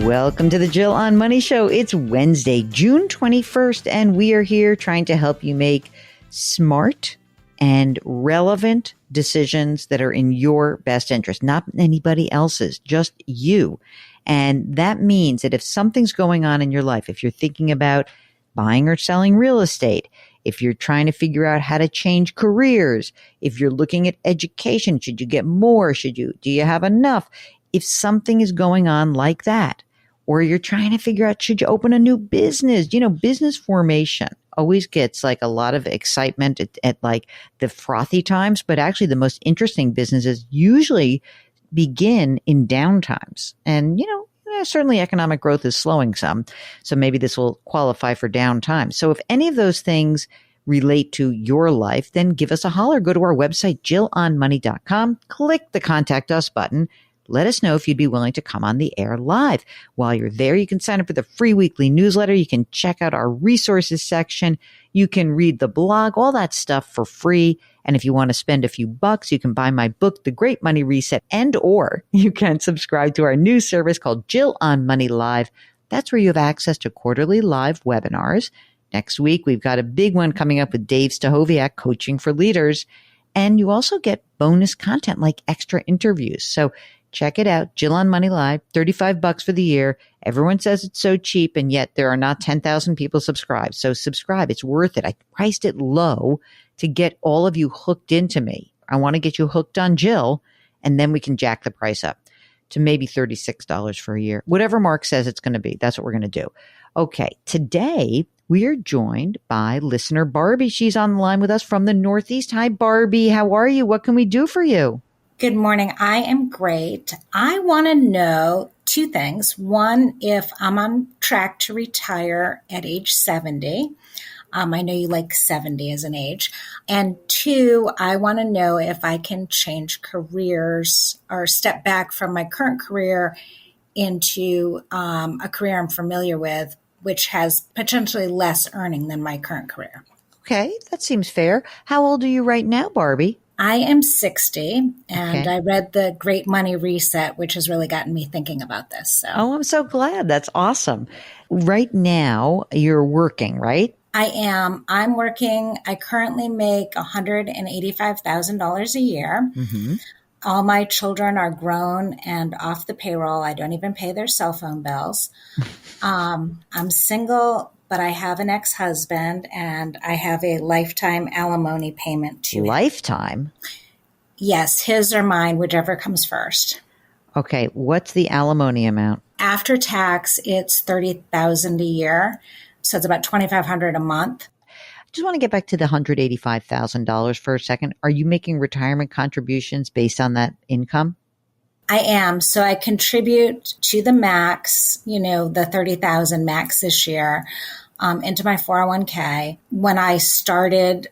Welcome to the Jill on Money Show. It's Wednesday, June 21st, and we are here trying to help you make smart and relevant decisions that are in your best interest, not anybody else's, just you. And that means that if something's going on in your life, if you're thinking about buying or selling real estate, if you're trying to figure out how to change careers, if you're looking at education, should you get more? Do you have enough? If something is going on like that, or you're trying to figure out, should you open a new business? Business formation always gets like a lot of excitement at like the frothy times, but actually the most interesting businesses usually begin in downtimes. And, certainly economic growth is slowing some. So maybe this will qualify for downtime. So if any of those things relate to your life, then give us a holler. Go to our website, jillonmoney.com, click the Contact Us button. Let us know if you'd be willing to come on the air live. While you're there, you can sign up for the free weekly newsletter. You can check out our resources section. You can read the blog, all that stuff for free. And if you want to spend a few bucks, you can buy my book, The Great Money Reset, or you can subscribe to our new service called Jill on Money Live. That's where you have access to quarterly live webinars. Next week, we've got a big one coming up with Dave Stachowiak, Coaching for Leaders. And you also get bonus content like extra interviews. So check it out. Jill on Money Live, $35 for the year. Everyone says it's so cheap, and yet there are not 10,000 people subscribed. So subscribe. It's worth it. I priced it low to get all of you hooked into me. I want to get you hooked on Jill, and then we can jack the price up to maybe $36 for a year. Whatever Mark says it's going to be, that's what we're going to do. Okay, today we are joined by listener Barbie. She's on the line with us from the Northeast. Hi, Barbie. How are you? What can we do for you? Good morning. I am great. I want to know two things. One, if I'm on track to retire at age 70. I know you like 70 as an age. And two, I want to know if I can change careers or step back from my current career into a career I'm familiar with, which has potentially less earning than my current career. Okay, that seems fair. How old are you right now, Barbie? I am 60, and Okay. I read The Great Money Reset, which has really gotten me thinking about this. So. Oh, I'm so glad. That's awesome. Right now, you're working, right? I am. I'm working. I currently make $185,000 a year. Mm-hmm. All my children are grown and off the payroll. I don't even pay their cell phone bills. I'm single, but I have an ex-husband, and I have a lifetime alimony payment to him. Lifetime? Yes, his or mine, whichever comes first. Okay, what's the alimony amount? After tax, it's $30,000 a year, so it's about $2,500 a month. I just want to get back to the $185,000 for a second. Are you making retirement contributions based on that income? I am. So I contribute to the max, the 30,000 max this year, into my 401k. When I started,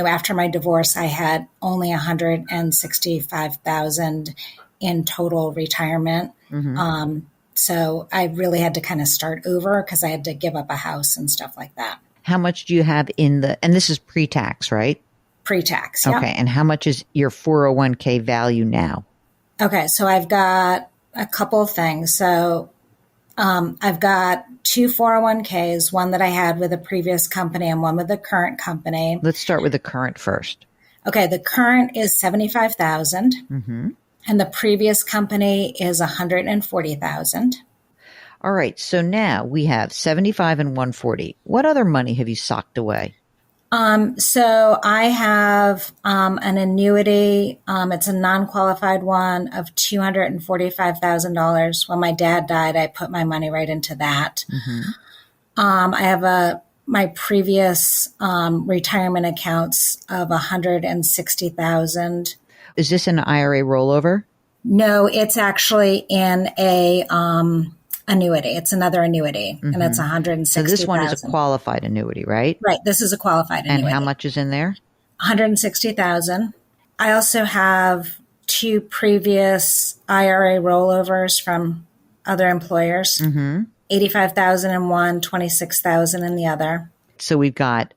after my divorce, I had only 165,000 in total retirement. Mm-hmm. So I really had to kind of start over because I had to give up a house and stuff like that. How much do you have and this is pre-tax, right? Pre-tax. Yeah. Okay. And how much is your 401k value now? Okay, so I've got a couple of things. So I've got two 401ks, one that I had with a previous company and one with the current company. Let's start with the current first. Okay, the current is $75,000, Mm-hmm. and the previous company is $140,000. All right. So now we have 75 and 140. What other money have you socked away? So I have an annuity. It's a non-qualified one of $245,000. When my dad died, I put my money right into that. Mm-hmm. I have my previous retirement accounts of $160,000. Is this an IRA rollover? No, it's actually in a annuity. It's another annuity, and it's $160,000. So this one is a qualified annuity, right? Right. This is a qualified annuity. And how much is in there? $160,000. I also have two previous IRA rollovers from other employers. Mm-hmm. $85,000 in one, $26,000 in the other. So we've got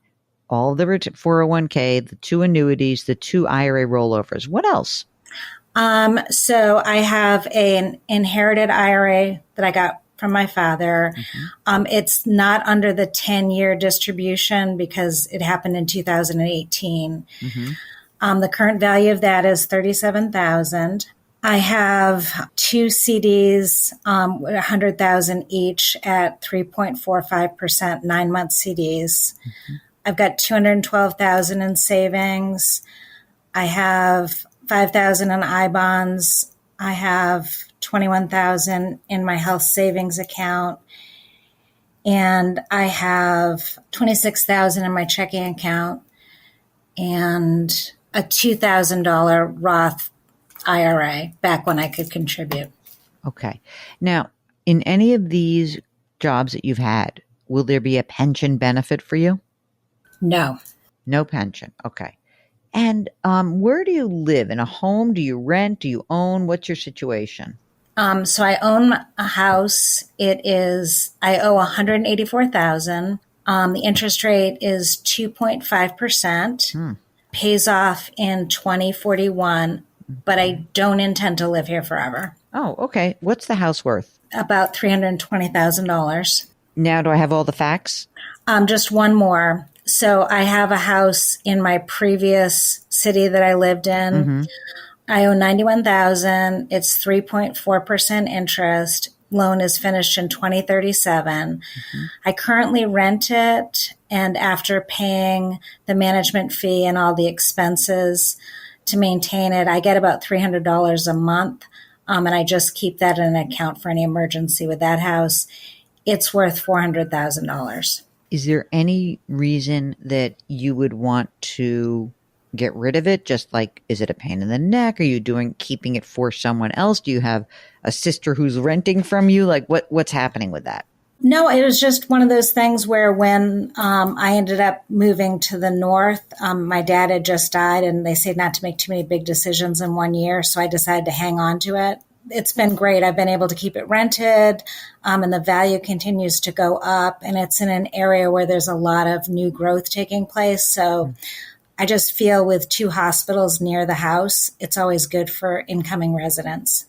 all the 401k, the two annuities, the two IRA rollovers. What else? So I have an inherited IRA that I got from my father. It's not under the 10-year distribution because it happened in 2018. The current value of that is $37,000. I have two CDs, 100,000 each at 3.45%, 9-month CDs. I've got 212,000 in savings. I have 5,000 in I bonds. I have 21,000 in my health savings account. And I have 26,000 in my checking account and a $2,000 Roth IRA back when I could contribute. Okay. Now, in any of these jobs that you've had, will there be a pension benefit for you? No. No pension. Okay. And where do you live? In a home? Do you rent? Do you own? What's your situation? So I own a house. I owe $184,000. The interest rate is 2.5%. Pays off in 2041, but I don't intend to live here forever. Oh, okay. What's the house worth? About $320,000. Now, do I have all the facts? Just one more. So I have a house in my previous city that I lived in. I owe $91,000. It's 3.4% interest. Loan is finished in 2037. I currently rent it, and after paying the management fee and all the expenses to maintain it, I get about $300 a month, and I just keep that in an account for any emergency with that house. It's worth $400,000. Is there any reason that you would want to get rid of it? Just like, is it a pain in the neck? Are you keeping it for someone else? Do you have a sister who's renting from you? Like what's happening with that? No, it was just one of those things where when I ended up moving to the north, my dad had just died and they said not to make too many big decisions in 1 year. So I decided to hang on to it. It's been great. I've been able to keep it rented, and the value continues to go up. And it's in an area where there's a lot of new growth taking place. So I just feel with two hospitals near the house, it's always good for incoming residents.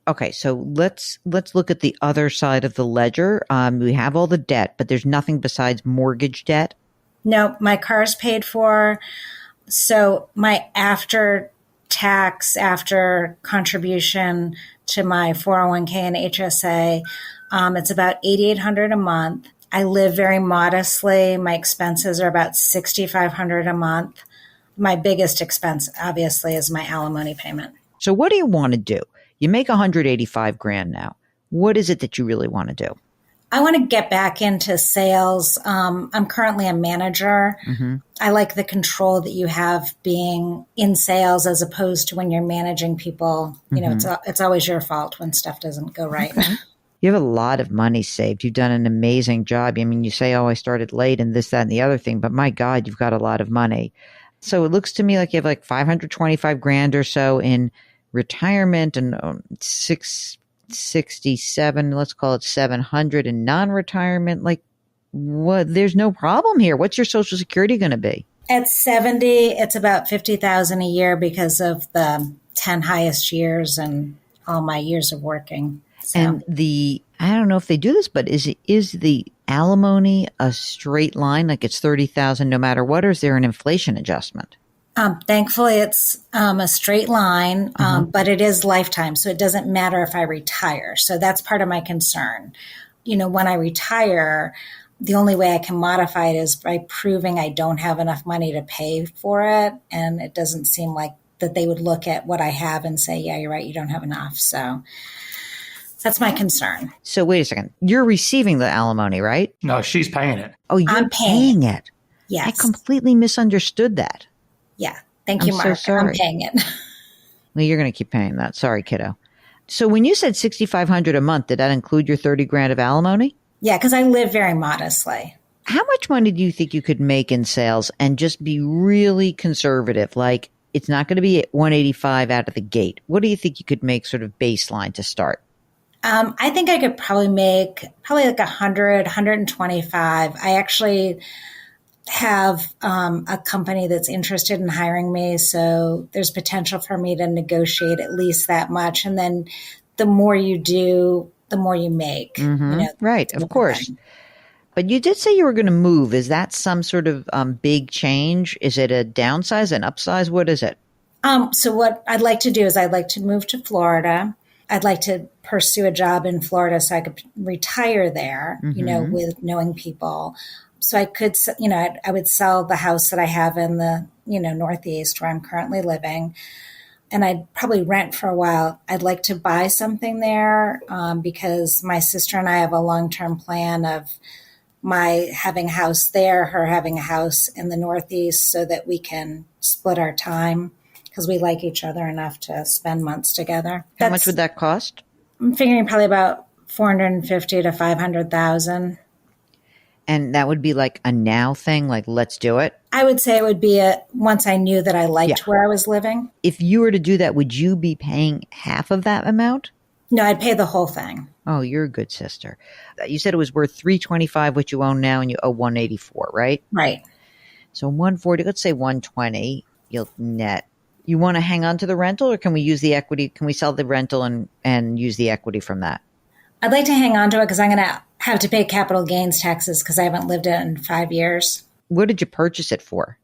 Okay, so let's look at the other side of the ledger. We have all the debt, but there's nothing besides mortgage debt. No, my car's paid for. So my after contribution to my 401k and HSA, it's about $8,800 a month. I live very modestly. My expenses are about $6,500 a month. My biggest expense, obviously, is my alimony payment. So what do you want to do? You make $185,000 now. What is it that you really want to do? I want to get back into sales. I'm currently a manager. I like the control that you have being in sales as opposed to when you're managing people. You know, it's always your fault when stuff doesn't go right. Okay. You have a lot of money saved. You've done an amazing job. I mean, you say, oh, I started late and this, that, and the other thing, but my God, you've got a lot of money. So it looks to me like you have like $525,000 or so in retirement and 667, let's call it 700 in non-retirement. Like what? There's no problem here. What's your Social Security going to be? At 70, it's about $50,000 a year because of the 10 highest years and all my years of working. So. And I don't know if they do this, but is the alimony a straight line? Like it's $30,000 no matter what, or is there an inflation adjustment? Thankfully, it's a straight line, but it is lifetime. So it doesn't matter if I retire. So that's part of my concern. You know, when I retire, the only way I can modify it is by proving I don't have enough money to pay for it. And it doesn't seem like that they would look at what I have and say, yeah, you're right, you don't have enough. So that's my concern. So wait a second. You're receiving the alimony, right? No, she's paying it. Oh, you're paying it. Yes. I completely misunderstood that. Yeah. Thank you, I'm Mark. so sorry. I'm paying it. Well, you're going to keep paying that. Sorry, kiddo. So when you said $6,500 a month, did that include your $30,000 of alimony? Yeah, because I live very modestly. How much money do you think you could make in sales and just be really conservative? Like it's not going to be at 185 out of the gate. What do you think you could make sort of baseline to start? I think I could probably make like 100, 125. I actually have a company that's interested in hiring me. So there's potential for me to negotiate at least that much. And then the more you do, the more you make. Right, of course. But you did say you were going to move. Is that some sort of big change? Is it a downsize, an upsize? What is it? So what I'd like to do is I'd like to move to Florida. I'd like to pursue a job in Florida so I could retire there, with knowing people. So I could, I would sell the house that I have in the, Northeast where I'm currently living. And I'd probably rent for a while. I'd like to buy something there because my sister and I have a long-term plan of my having a house there, her having a house in the Northeast so that we can split our time because we like each other enough to spend months together. How much would that cost? I'm figuring probably about 450 to 500,000. And that would be like a now thing, like let's do it? I would say it would be once I knew that I liked where I was living. If you were to do that, would you be paying half of that amount? No, I'd pay the whole thing. Oh, you're a good sister. You said it was worth $325 what you own now and you owe $184, right? Right. So $140, let's say $120 you'll net. You want to hang on to the rental or can we use the equity? Can we sell the rental and use the equity from that? I'd like to hang on to it because I'm going to have to pay capital gains taxes because I haven't lived it in 5 years. What did you purchase it for?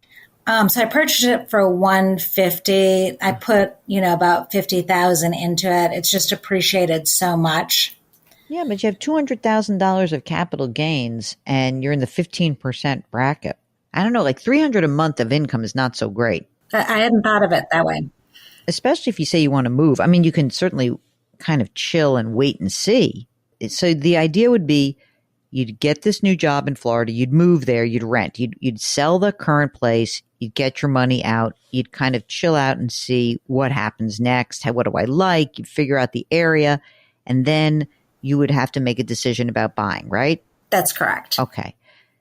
So I purchased it for $150. I put, about $50,000 into it. It's just appreciated so much. Yeah, but you have $200,000 of capital gains and you're in the 15% bracket. I don't know, like $300 a month of income is not so great. I hadn't thought of it that way. Especially if you say you want to move. I mean, you can certainly kind of chill and wait and see. So the idea would be you'd get this new job in Florida, you'd move there, you'd rent, you'd sell the current place, you'd get your money out, you'd kind of chill out and see what happens next. What do I like? You'd figure out the area, and then you would have to make a decision about buying, right? That's correct. Okay.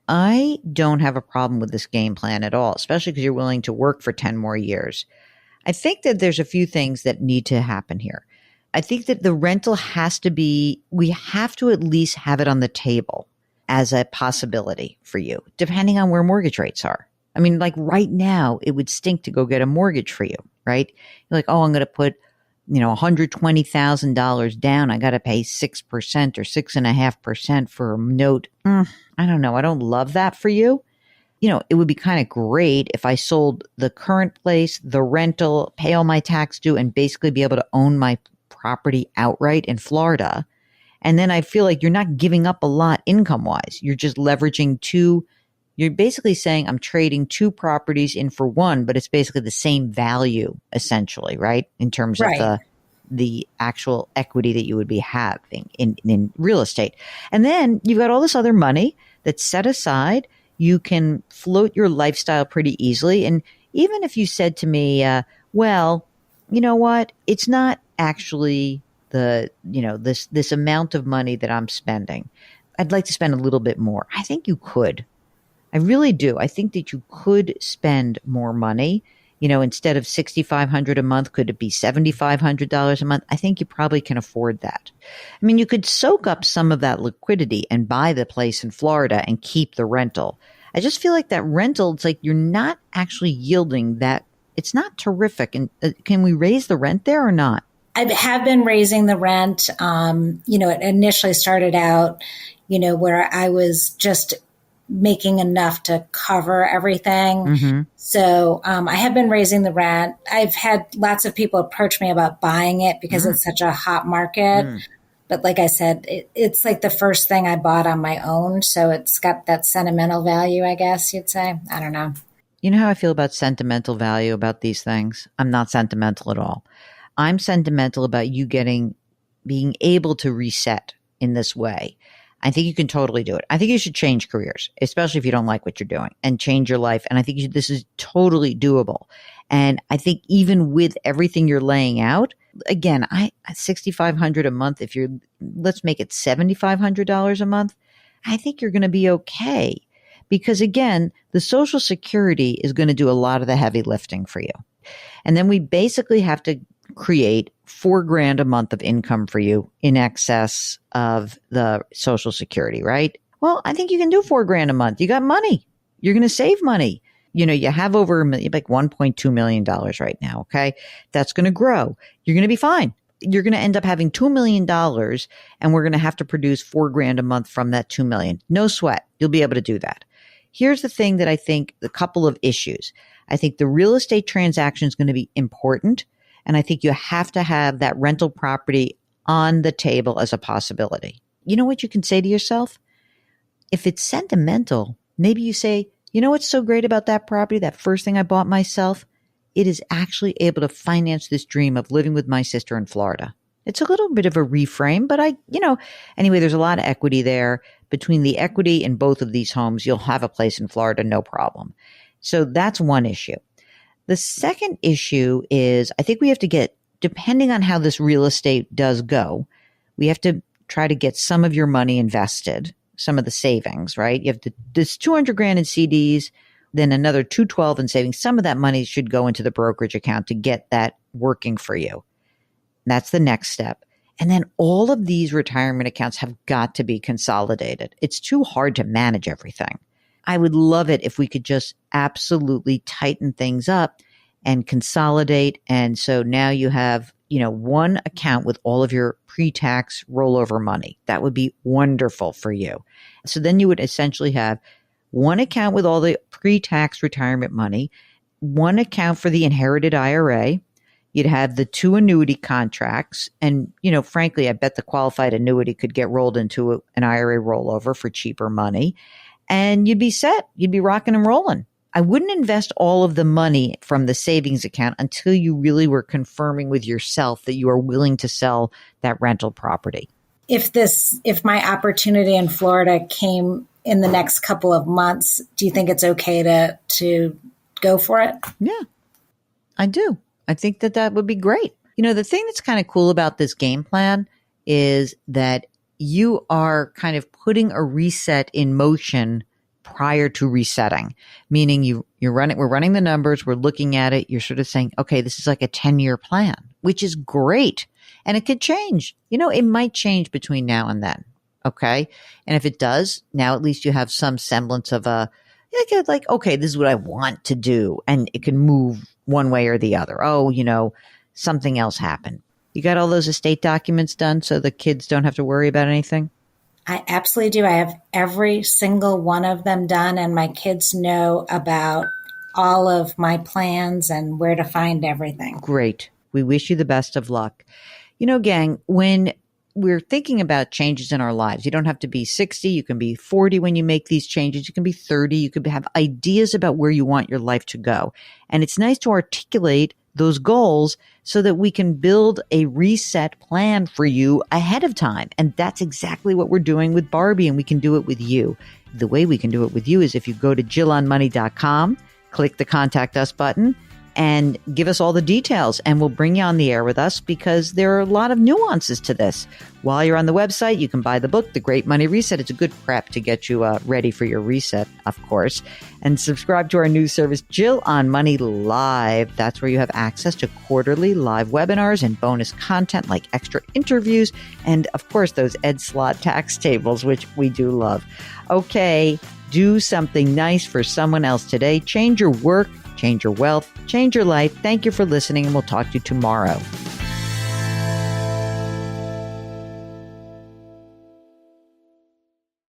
I don't have a problem with this game plan at all, especially because you're willing to work for 10 more years. I think that there's a few things that need to happen here. I think that the rental has to be, we have to at least have it on the table as a possibility for you, depending on where mortgage rates are. I mean, like right now, it would stink to go get a mortgage for you, right? You're like, oh, I'm going to put, $120,000 down. I got to pay 6% or 6.5% for a note. I don't know. I don't love that for you. It would be kind of great if I sold the current place, the rental, pay all my tax due, and basically be able to own my property outright in Florida. And then I feel like you're not giving up a lot income wise. You're just leveraging you're basically saying I'm trading two properties in for one, but it's basically the same value essentially, right? In terms of the actual equity that you would be having in real estate. And then you've got all this other money that's set aside. You can float your lifestyle pretty easily. And even if you said to me, well, you know what? It's not actually this amount of money that I'm spending. I'd like to spend a little bit more. I think you could. I really do. I think that you could spend more money. Instead of $6,500 a month, could it be $7,500 a month? I think you probably can afford that. I mean, you could soak up some of that liquidity and buy the place in Florida and keep the rental. I just feel like that rental, it's like you're not actually yielding that. It's not terrific. And can we raise the rent there or not? I have been raising the rent. It initially started out, where I was just making enough to cover everything. Mm-hmm. So I have been raising the rent. I've had lots of people approach me about buying it because it's such a hot market. But like I said, it's like the first thing I bought on my own. So it's got that sentimental value, I guess you'd say. I don't know. You know how I feel about sentimental value about these things? I'm not sentimental at all. I'm sentimental about you being able to reset in this way. I think you can totally do it. I think you should change careers, especially if you don't like what you're doing, and change your life. And I think this is totally doable. And I think even with everything you're laying out, again, $6,500 a month, let's make it $7,500 a month, I think you're going to be okay. Because again, the Social Security is going to do a lot of the heavy lifting for you. And then we basically have to create $4,000 a month of income for you in excess of the Social Security, right? Well, I think you can do $4,000 a month. You got money. You're going to save money. You have over like $1.2 million right now. Okay. That's going to grow. You're going to be fine. you're going to end up having $2 million and we're going to have to produce $4,000 a month from that 2 million. No sweat. You'll be able to do that. Here's the thing that I think, the couple of issues. I think the real estate transaction is going to be important. And I think you have to have that rental property on the table as a possibility. You know what you can say to yourself? If it's sentimental, maybe you say, you know what's so great about that property, that first thing I bought myself? It is actually able to finance this dream of living with my sister in Florida. It's a little bit of a reframe, but anyway, there's a lot of equity there. Between the equity in both of these homes, you'll have a place in Florida, no problem. So that's one issue. The second issue is I think we have to get, depending on how this real estate does go, we have to try to get some of your money invested, some of the savings, right? You have this $200,000 in CDs, then another $212 in savings. Some of that money should go into the brokerage account to get that working for you. That's the next step. And then all of these retirement accounts have got to be consolidated. It's too hard to manage everything. I would love it if we could just absolutely tighten things up and consolidate. And so now you have, one account with all of your pre-tax rollover money. That would be wonderful for you. So then you would essentially have one account with all the pre-tax retirement money, one account for the inherited IRA. You'd have the 2 annuity contracts. And, frankly, I bet the qualified annuity could get rolled into an IRA rollover for cheaper money. And you'd be set. You'd be rocking and rolling. I wouldn't invest all of the money from the savings account until you really were confirming with yourself that you are willing to sell that rental property. If my opportunity in Florida came in the next couple of months, do you think it's okay to go for it? Yeah, I do. I think that would be great. The thing that's kind of cool about this game plan is that you are kind of putting a reset in motion prior to resetting, meaning we're running the numbers, we're looking at it, you're sort of saying, okay, this is like a 10-year plan, which is great. And it could change. It might change between now and then. Okay. And if it does, now at least you have some semblance of okay, this is what I want to do. And it can move one way or the other. Oh, something else happened. You got all those estate documents done so the kids don't have to worry about anything? I absolutely do. I have every single one of them done, and my kids know about all of my plans and where to find everything. Great. We wish you the best of luck. Gang, when we're thinking about changes in our lives, you don't have to be 60. You can be 40 when you make these changes. You can be 30. You could have ideas about where you want your life to go. And it's nice to articulate those goals so that we can build a reset plan for you ahead of time. And that's exactly what we're doing with Barbie, and we can do it with you. The way we can do it with you is if you go to JillOnMoney.com, click the Contact Us button, and give us all the details, and we'll bring you on the air with us because there are a lot of nuances to this. While you're on the website, you can buy the book, The Great Money Reset. It's a good prep to get you ready for your reset, of course. And subscribe to our news service, Jill on Money Live. That's where you have access to quarterly live webinars and bonus content like extra interviews and, of course, those Ed Slott tax tables, which we do love. Okay, do something nice for someone else today. Change your work, change your wealth, change your life. Thank you for listening, and we'll talk to you tomorrow.